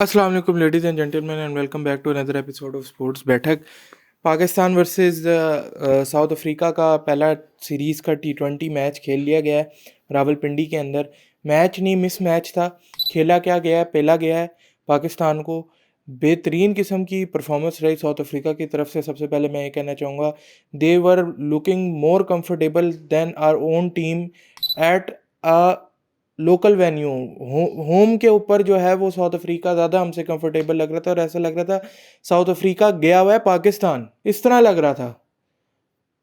अस्सलाम वालेकुम ladies and gentleman and welcome back to another episode of sports बैठक। Pakistan versus south Africa का पहला सीरीज़ का T20 मैच खेल लिया गया है रावलपिंडी के अंदर। मैच नहीं मिस मैच था, खेला क्या गया है, पेला गया है पाकिस्तान को। बेहतरीन किस्म की परफॉर्मेंस रही साउथ अफ्रीका की तरफ से। सबसे पहले मैं ये कहना चाहूँगा, they were looking more comfortable than our own team at a local venue. Home के ऊपर जो है वो साउथ अफ्रीका ज़्यादा हमसे कंफर्टेबल लग रहा था और ऐसा लग रहा था साउथ अफ्रीका गया हुआ है पाकिस्तान, इस तरह लग रहा था।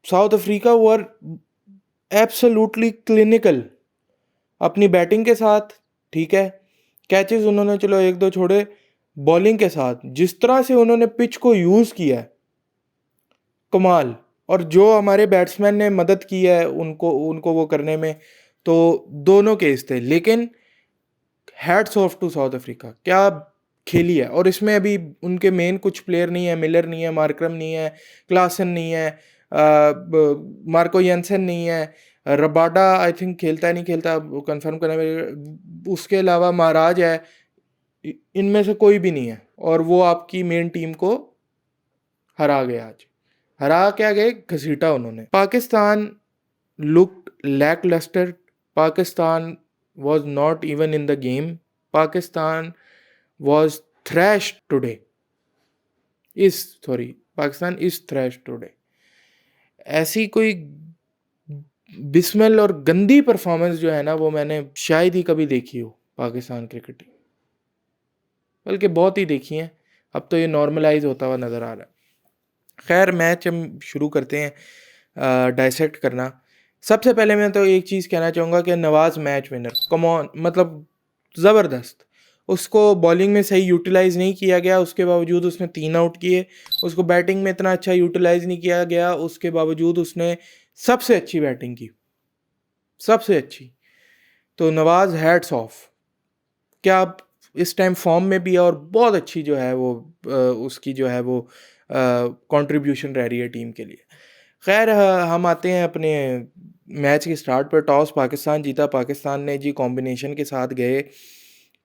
South Africa were absolutely clinical अपनी बैटिंग के साथ, ठीक है। कैचेस उन्होंने चलो एक दो छोड़े, बॉलिंग के साथ जिस तरह से उन्होंने पिच को यूज़ किया है, कमाल। और जो हमारे बैट्समैन ने मदद की है उनको उनको वो करने में, तो दोनों केस थे। लेकिन hats off to South Africa, क्या खेली है। और इसमें अभी उनके मेन कुछ प्लेयर नहीं है, मिलर नहीं है, मार्करम नहीं है, क्लासन नहीं है, मार्को येंसन नहीं है, रबाडा आई थिंक खेलता है नहीं खेलता कंफर्म करने में, उसके अलावा महाराज है। इनमें से कोई भी नहीं है और वो आपकी मेन टीम को हरा गए। आज हरा क्या गए, घसीटा उन्होंने। Pakistan looked lacklustre, Pakistan was not even in the game. Pakistan was thrashed today. Pakistan is thrashed today. ऐसी कोई बिस्मिल और गंदी परफॉर्मेंस जो है ना, वो मैंने शायद ही कभी देखी हो पाकिस्तान क्रिकेट टीम, बल्कि बहुत ही देखी हैं। अब तो ये नॉर्मलाइज होता हुआ नज़र आ रहा है। खैर, मैच हम शुरू करते हैं डाइसेक्ट करना। सबसे पहले मैं तो एक चीज़ कहना चाहूँगा कि नवाज़ मैच विनर, कम ऑन, मतलब ज़बरदस्त। उसको बॉलिंग में सही यूटिलाइज़ नहीं किया गया, उसके बावजूद उसने 3 आउट किए। उसको बैटिंग में इतना अच्छा यूटिलाइज़ नहीं किया गया, उसके बावजूद उसने सबसे अच्छी बैटिंग की, सबसे अच्छी। तो नवाज़ हैट्स ऑफ, क्या आप इस टाइम फॉर्म में भी है और बहुत अच्छी जो है वो उसकी जो है वो कंट्रीब्यूशन रह रही है टीम के लिए। खैर, हम आते हैं अपने मैच के स्टार्ट पर। टॉस पाकिस्तान जीता। पाकिस्तान ने जी कॉम्बिनेशन के साथ गए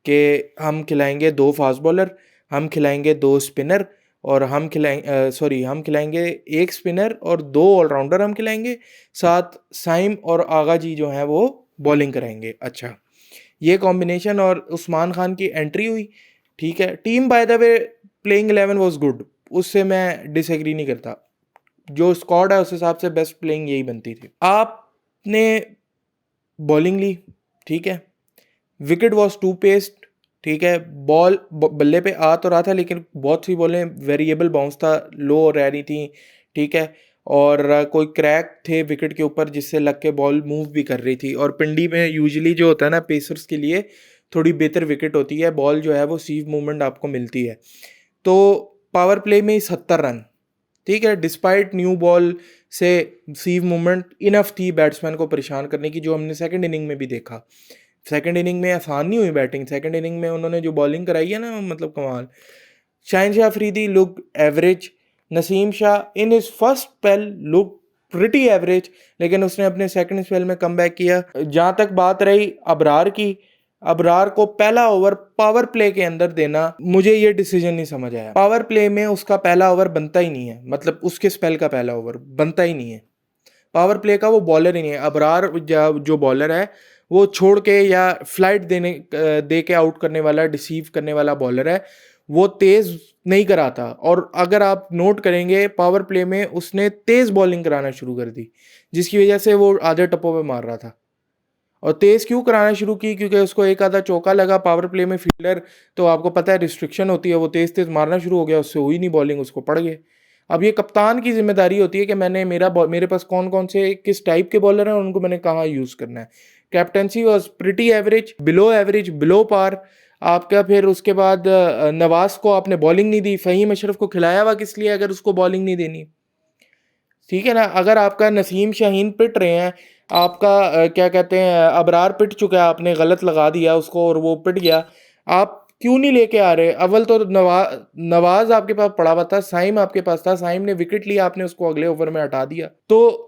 कि हम खिलाएंगे 2 फास्ट बॉलर, हम खिलाएंगे 2 स्पिनर और हम खिलाएंगे 1 स्पिनर और 2 ऑलराउंडर हम खिलाएंगे, साथ साइम और आगा जी जो हैं वो बॉलिंग कराएंगे। अच्छा, ये कॉम्बिनेशन और उस्मान खान की एंट्री हुई, ठीक है। Team by the way playing 11 was good, उससे मैं डिसएग्री नहीं करता। जो स्क्वाड है उस हिसाब से बेस्ट प्लेइंग यही बनती थी। आपने बॉलिंग ली, ठीक है। विकेट वॉज टू पेस्ड, ठीक है। बॉल बल्ले पे आ तो रहा था लेकिन बहुत सी बॉलें वेरिएबल बाउंस था, लो रह रही थी, ठीक है। और कोई क्रैक थे विकेट के ऊपर जिससे लग के बॉल मूव भी कर रही थी। और पिंडी में यूजुअली जो होता है ना, पेसर्स के लिए थोड़ी बेहतर विकेट होती है, बॉल जो है वो सीव मूवमेंट आपको मिलती है। तो पावर प्ले में 70 रन, ठीक है। डिस्पाइट न्यू बॉल से सीव मूवमेंट इनफ थी बैट्समैन को परेशान करने की, जो हमने सेकंड इनिंग में भी देखा। सेकंड इनिंग में आसान नहीं हुई बैटिंग, सेकंड इनिंग में उन्होंने जो बॉलिंग कराई है ना, मतलब कमाल। Shaheen Afridi look average, Naseem Shah in his first spell look pretty average, लेकिन उसने अपने सेकंड स्पेल में कमबैक किया। जहाँ तक बात रही अबरार की, अबरार को पहला ओवर पावर प्ले के अंदर देना, मुझे ये डिसीजन नहीं समझ आया। पावर प्ले में उसका पहला ओवर बनता ही नहीं है, मतलब उसके स्पेल का पहला ओवर बनता ही नहीं है। पावर प्ले का वो बॉलर ही नहीं है। अबरार जो बॉलर है वो छोड़ के या फ्लाइट दे के आउट करने वाला, डिसीव करने वाला बॉलर है, वो तेज़ नहीं कराता। और अगर आप नोट करेंगे पावर प्ले में उसने तेज़ बॉलिंग कराना शुरू कर दी, जिसकी वजह से वो आधे टप्पों पे मार रहा था। और तेज़ क्यों कराना शुरू की, क्योंकि उसको एक आधा चौका लगा पावर प्ले में। फील्डर तो आपको पता है रिस्ट्रिक्शन होती है, वो तेज़ तेज़ मारना शुरू हो गया, उससे हुई नहीं बॉलिंग, उसको पड़ गए। अब ये कप्तान की जिम्मेदारी होती है कि मेरे पास कौन कौन से किस टाइप के बॉलर हैं और उनको मैंने कहाँ यूज़ करना है। Captaincy was pretty average, below par आपका। फिर उसके बाद नवाज को आपने बॉलिंग नहीं दी। फ़हीम अशरफ को खिलाया हुआ किस लिए अगर उसको बॉलिंग नहीं देनी, ठीक है ना। अगर आपका नसीम शाहीन पिट रहे हैं, आपका क्या कहते हैं, अबरार पिट चुका है, आपने गलत लगा दिया उसको और वो पिट गया, आप क्यों नहीं लेके आ रहे। अव्वल तो नवाज आपके पास पड़ा हुआ था, साइम आपके पास था, साइम ने विकेट लिया, आपने उसको अगले ओवर में हटा दिया। तो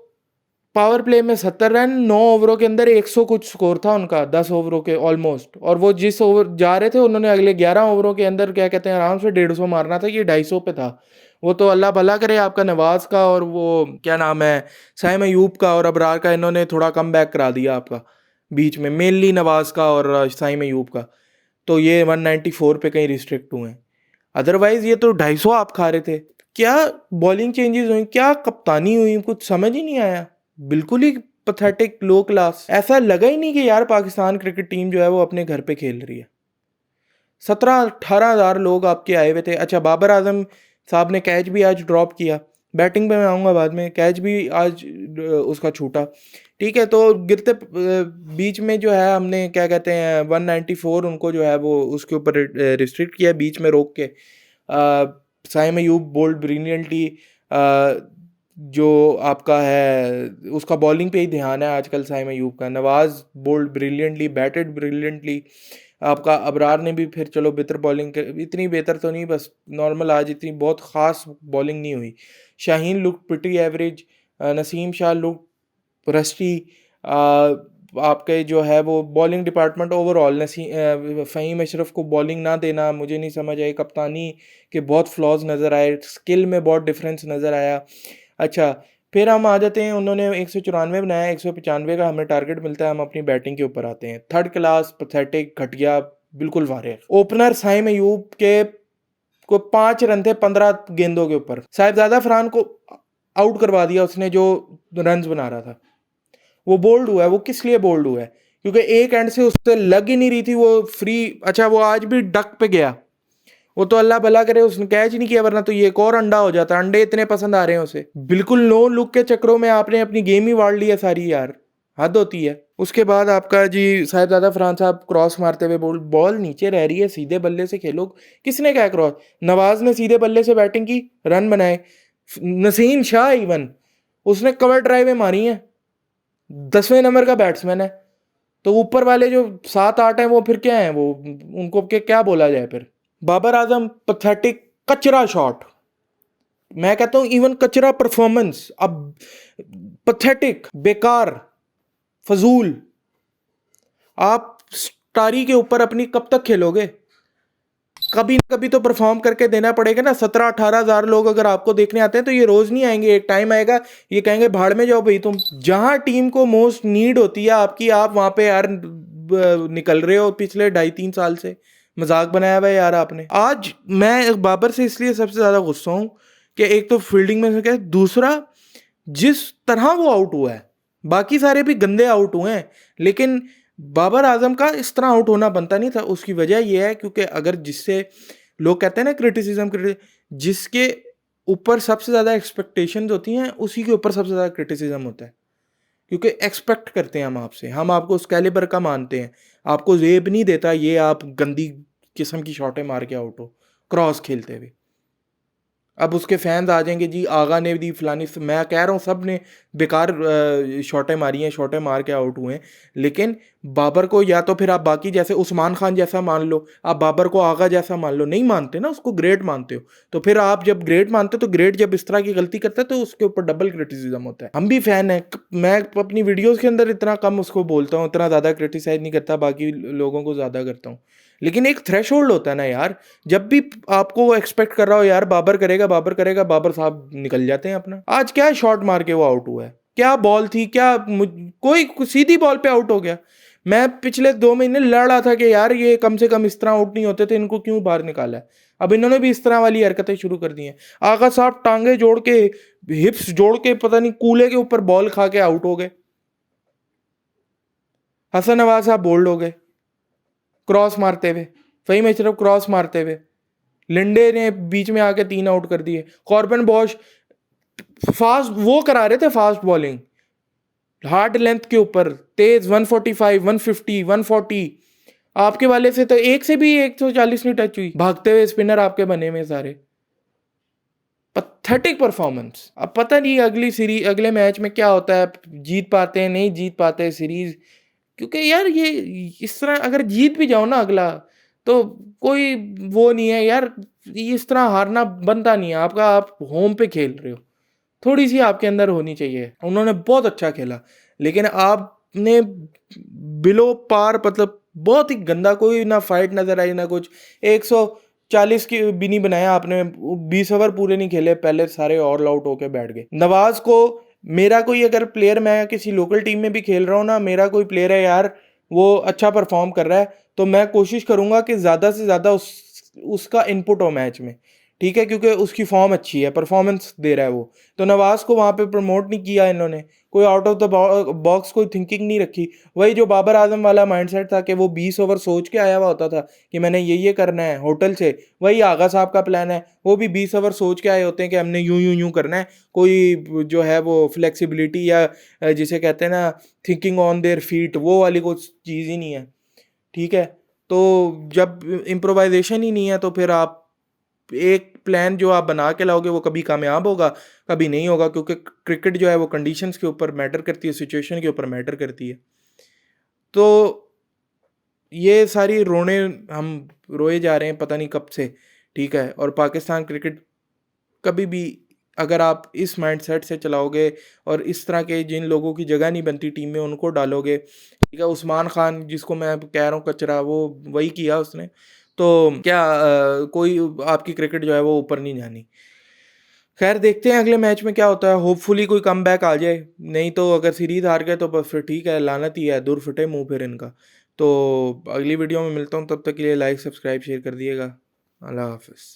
पावर प्ले में 70 रन, 9 ओवरों के अंदर 100 कुछ स्कोर था उनका, 10 ओवरों के ऑलमोस्ट। और वो जिस ओवर जा रहे थे उन्होंने अगले 11 ओवरों के अंदर क्या कहते हैं आराम से 150 मारना था, ये 250 पे था। वो तो अल्लाह भला करे आपका नवाज का और वो क्या नाम है साइम अयूब का और अबरार का, इन्होंने थोड़ा कम बैक करा दिया आपका बीच में, मेनली नवाज का और साइम अयूब का, तो ये 194 पे कहीं रिस्ट्रिक्ट हुए हैं। अदरवाइज ये तो 250 आप खा रहे थे। क्या बॉलिंग चेंजेस हुई, क्या कप्तानी हुई, कुछ समझ ही नहीं आया, बिल्कुल ही पथेटिक, लो क्लास। ऐसा लगा ही नहीं कि यार पाकिस्तान क्रिकेट टीम जो है वो अपने घर पे खेल रही है। 17-18 हज़ार लोग आपके आए हुए थे। अच्छा, बाबर आजम साहब ने कैच भी आज ड्रॉप किया, बैटिंग पे मैं आऊँगा बाद में, कैच भी आज उसका छूटा, ठीक है। तो गिरते बीच में जो है हमने क्या कहते हैं 194 उनको जो है वो उसके ऊपर रिस्ट्रिक्ट किया, बीच में रोक के। साइम अयूब बोल्ड ब्रिलियंटली, जो आपका है उसका बॉलिंग पे ही ध्यान है आजकल साइम अयूब का। Nawaz bowled brilliantly, batted brilliantly. आपका अबरार ने भी फिर चलो बेहतर बॉलिंग, इतनी बेहतर तो नहीं, बस नॉर्मल, आज इतनी बहुत ख़ास बॉलिंग नहीं हुई। Shaheen look pretty average, Naseem Shah look rusty. आपके जो है वो bowling department overall, Faheem Ashraf को बॉलिंग ना देना मुझे नहीं समझ आई, कप्तानी के बहुत फ्लॉज नज़र आए, स्किल में बहुत डिफरेंस नज़र आया। अच्छा, फिर हम आ जाते हैं, उन्होंने 194 बनाया, 195 का हमें टारगेट मिलता है, हम अपनी बैटिंग के ऊपर आते हैं। थर्ड क्लास, पथेटिक, घटिया, बिल्कुल वारे। ओपनर साइम अयूब के को 5 रन थे 15 गेंदों के ऊपर, साहिबजादा फरहान को आउट करवा दिया उसने जो रन्स बना रहा था। वो बोल्ड हुआ है, वो किस लिए बोल्ड हुआ है, क्योंकि एक एंड से उससे लग ही नहीं रही थी वो फ्री। अच्छा, वो आज भी डक पे गया, वो तो अल्लाह भला करे उसने कैच नहीं किया, वरना तो ये एक और अंडा हो जाता। अंडे इतने पसंद आ रहे हैं उसे, बिल्कुल नो लुक के चक्करों में आपने अपनी गेम ही वाड़ ली है सारी, यार हद होती है। उसके बाद आपका जी साहिबजादा फरहान साहब क्रॉस मारते हुए बॉल नीचे रह रही है, सीधे बल्ले से खेलो, किसने क्या क्रॉस, नवाज ने सीधे बल्ले से बैटिंग की, रन बनाए। नसीम शाह इवन उसने कवर ड्राइवें मारी हैं, 10वें नंबर का बैट्समैन है, तो ऊपर वाले जो 7-8 हैं वो फिर क्या है, वो उनको क्या बोला जाए फिर। बाबर आजम पथेटिक, कचरा शॉट, मैं कहता हूं इवन कचरा परफॉर्मेंस, अब पथेटिक, बेकार, फजूल। आप स्टारी के ऊपर अपनी कब तक खेलोगे, कभी ना कभी तो परफॉर्म करके देना पड़ेगा ना। 17-18 हज़ार लोग अगर आपको देखने आते हैं तो ये रोज नहीं आएंगे, एक टाइम आएगा ये कहेंगे भाड़ में जाओ भाई तुम। जहां टीम को मोस्ट नीड होती है आपकी, आप वहां पे यार निकल रहे हो पिछले 2.5-3 साल से, मजाक बनाया हुआ है यार आपने। आज मैं बाबर से इसलिए सबसे ज्यादा गुस्सा हूं कि एक तो फील्डिंग में से क्या, दूसरा जिस तरह वो आउट हुआ है, बाकी सारे भी गंदे आउट हुए हैं, लेकिन बाबर आजम का इस तरह आउट होना बनता नहीं था। उसकी वजह यह है क्योंकि अगर जिससे लोग कहते हैं ना क्रिटिसिज्म, जिसके ऊपर सबसे ज़्यादा एक्सपेक्टेशंस होती हैं उसी के ऊपर सबसे ज़्यादा क्रिटिसिज्म होता है, क्योंकि एक्सपेक्ट करते हैं हम आपसे, हम आपको उस कैलिबर का मानते हैं। आपको जेब नहीं देता ये आप गंदी किस्म की शॉटें मार के आउट हो क्रॉस खेलते हुए। अब उसके फैंस आ जाएंगे जी आगा ने दी फलानी, मैं कह रहा हूँ सब ने बेकार शॉटें मारी हैं, शॉटें मार के आउट हुए हैं, लेकिन बाबर को या तो फिर आप बाकी जैसे उस्मान खान जैसा मान लो, आप बाबर को आगा जैसा मान लो, नहीं मानते ना, उसको ग्रेट मानते हो। तो फिर आप जब ग्रेट मानते हो तो ग्रेट जब इस तरह की गलती करता है तो उसके ऊपर डबल क्रिटिसिज्म होता है। हम भी फैन हैं, मैं अपनी वीडियोज़ के अंदर इतना कम उसको बोलता हूँ, इतना ज़्यादा क्रिटिसाइज नहीं करता, बाकी लोगों को ज़्यादा करता हूँ, लेकिन एक थ्रेशोल्ड होता है ना यार, जब भी आपको एक्सपेक्ट कर रहा हो यार बाबर करेगा बाबर करेगा, बाबर साहब निकल जाते हैं अपना। आज क्या शॉट मार के वो आउट हुआ है, क्या बॉल थी, क्या कोई सीधी बॉल पे आउट हो गया। मैं पिछले 2 महीने लड़ रहा था कि यार ये कम से कम इस तरह आउट नहीं होते थे, इनको क्यों बाहर निकाला है। अब इन्होंने भी इस तरह वाली हरकतें शुरू कर दी हैं। आगा साहब टांगे जोड़ के, हिप्स जोड़ के, पता नहीं कूले के ऊपर बॉल खा के आउट हो गए। हसन नवाज साहब बोल्ड हो गए क्रॉस मारते हुए, फ़हीम अशरफ क्रॉस मारते हुए, लिंडे ने बीच में आके 3 आउट कर दिए। कॉर्बन बॉश फास्ट वो करा रहे थे, फास्ट बॉलिंग हार्ड लेंथ के ऊपर, तेज 145, 150, 140, आपके वाले से तो एक से भी 140 नहीं टच हुई। भागते हुए स्पिनर आपके बने में सारे, पथेटिक परफॉर्मेंस। अब पता नहीं अगली सीरीज, अगले मैच में क्या होता है, जीत पाते हैं नहीं जीत पाते सीरीज, क्योंकि यार ये इस तरह अगर जीत भी जाओ ना अगला, तो कोई वो नहीं है यार, इस तरह हारना बनता नहीं है आपका, आप होम पे खेल रहे हो, थोड़ी सी आपके अंदर होनी चाहिए। उन्होंने बहुत अच्छा खेला, लेकिन आपने बिलो पार, मतलब बहुत ही गंदा, कोई ना फाइट नजर आई ना कुछ। 140 की भी नहीं बनाया आपने, 20 ओवर पूरे नहीं खेले, पहले सारे ऑल आउट होके बैठ गए। नवाज को, मेरा कोई अगर प्लेयर, मैं किसी लोकल टीम में भी खेल रहा हूँ ना, मेरा कोई प्लेयर है यार वो अच्छा परफॉर्म कर रहा है, तो मैं कोशिश करूंगा कि ज़्यादा से ज़्यादा उसका इनपुट हो मैच में, ठीक है, क्योंकि उसकी फॉर्म अच्छी है, परफॉर्मेंस दे रहा है वो। तो नवाज को वहाँ पे प्रमोट नहीं किया इन्होंने, कोई आउट ऑफ द बॉक्स कोई थिंकिंग नहीं रखी। वही जो बाबर आजम वाला माइंडसेट था कि वो 20 ओवर सोच के आया हुआ होता था कि मैंने ये करना है होटल से, वही आगा साहब का प्लान है, वो भी 20 ओवर सोच के आए होते हैं कि हमने यूं यूं यूं करना है। कोई जो है वो फ्लेक्सिबिलिटी या जिसे कहते हैं ना थिंकिंग ऑन देयर फीट, वो वाली कोई चीज़ ही नहीं है, ठीक है। तो जब इम्प्रोवाइजेशन ही नहीं है तो फिर आप एक प्लान जो आप बना के लाओगे वो कभी कामयाब होगा, कभी नहीं होगा, क्योंकि क्रिकेट जो है वो कंडीशंस के ऊपर मैटर करती है, सिचुएशन के ऊपर मैटर करती है। तो ये सारी रोने हम रोए जा रहे हैं पता नहीं कब से, ठीक है। और पाकिस्तान क्रिकेट कभी भी, अगर आप इस माइंडसेट से चलाओगे और इस तरह के जिन लोगों की जगह नहीं बनती टीम में उनको डालोगे, ठीक है। उस्मान खान जिसको मैं कह रहा हूँ कचरा, वो वही किया उसने, तो क्या कोई आपकी क्रिकेट जो है वो ऊपर नहीं जानी। खैर देखते हैं अगले मैच में क्या होता है, होपफुली कोई कम बैक आ जाए, नहीं तो अगर सीरीज हार गए तो बस फिर ठीक है, लानत ही है, दूर फटे मुंह फिर इनका। तो अगली वीडियो में मिलता हूँ, तब तक के लिए लाइक सब्सक्राइब शेयर कर दिएगा। अल्लाह हाफिज़।